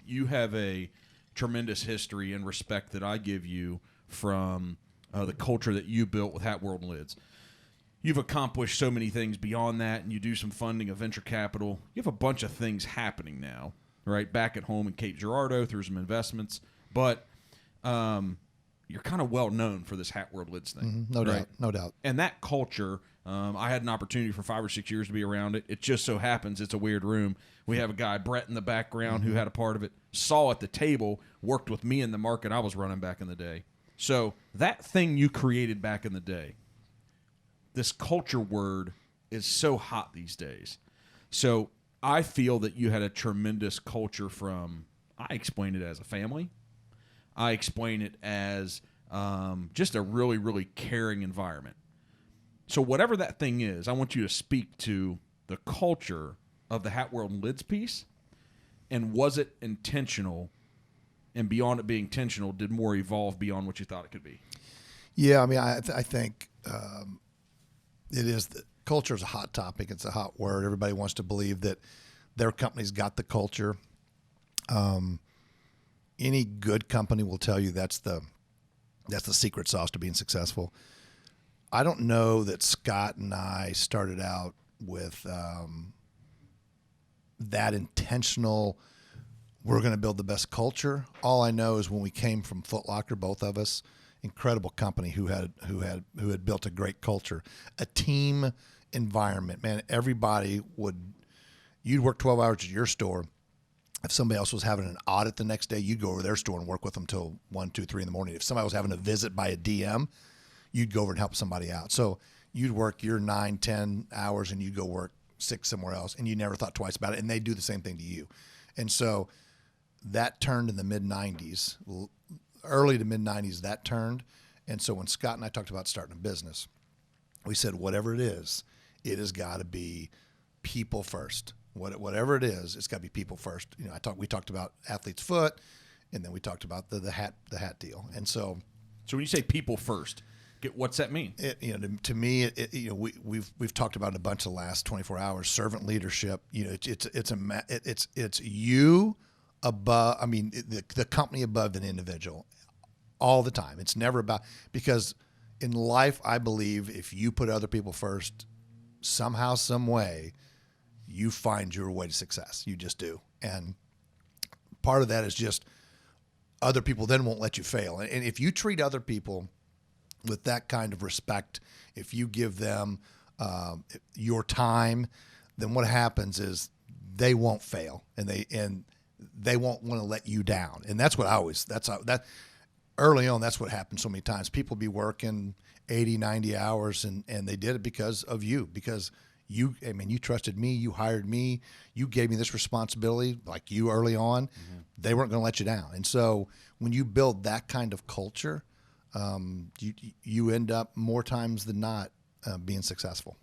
you have a tremendous history and respect that I give you from the culture that you built with Hat World Lids. You've accomplished so many things beyond that, and you do some funding of venture capital. You have a bunch of things happening now, right, back at home in Cape Girardeau through some investments. But you're kind of well known for this Hat World Lids thing. No doubt. And that culture, I had an opportunity for 5 or 6 years to be around it. It just so happens it's a weird room. We have a guy, Brett, in the background who had a part of it, saw at the table, worked with me in the market I was running back in the day. So that thing you created back in the day, this culture word is so hot these days. So I feel that you had a tremendous culture from, I explain it as a family. I explain it as just a really, really caring environment. So whatever that thing is, I want you to speak to the culture of the Hat World Lids piece, and was it intentional, and beyond it being intentional, did more evolve beyond what you thought it could be? Yeah, I mean, I think it is. Culture is a hot topic. It's a hot word. Everybody wants to believe that their company's got the culture. Any good company will tell you that's the secret sauce to being successful. I don't know that Scott and I started out with that intentional, we're going to build the best culture. All I know is when we came from Foot Locker, both of us, incredible company who had built a great culture, a team environment. Man, everybody you'd work 12 hours at your store. If somebody else was having an audit the next day, you'd go over to their store and work with them till 1, 2, 3 in the morning. If somebody was having a visit by a DM, you'd go over and help somebody out. So you'd work your 9, 10 hours and you'd go work 6 somewhere else, and you never thought twice about it, and they do the same thing to you. And so that turned in the mid-'90s, early to mid-'90s, that turned. And so when Scott and I talked about starting a business, we said, whatever it has got to be people first. Whatever it is, it's got to be people first. You know, we talked about Athlete's Foot, and then we talked about the hat deal. And so when you say people first, what's that mean? To me, we've talked about it a bunch the last 24 hours. Servant leadership. You know, it's you above. I mean, the company above an individual, all the time. It's never about, because in life, I believe if you put other people first, somehow, some way, you find your way to success. You just do. And part of that is just other people then won't let you fail. And if you treat other people with that kind of respect, if you give them your time, then what happens is they won't fail, and they won't want to let you down. And that's what early on, that's what happened so many times. People be working 80, 90 hours, and they did it because of you, because you trusted me, you hired me, you gave me this responsibility, like you early on. Mm-hmm. They weren't going to let you down. And so when you build that kind of culture, you end up more times than not being successful.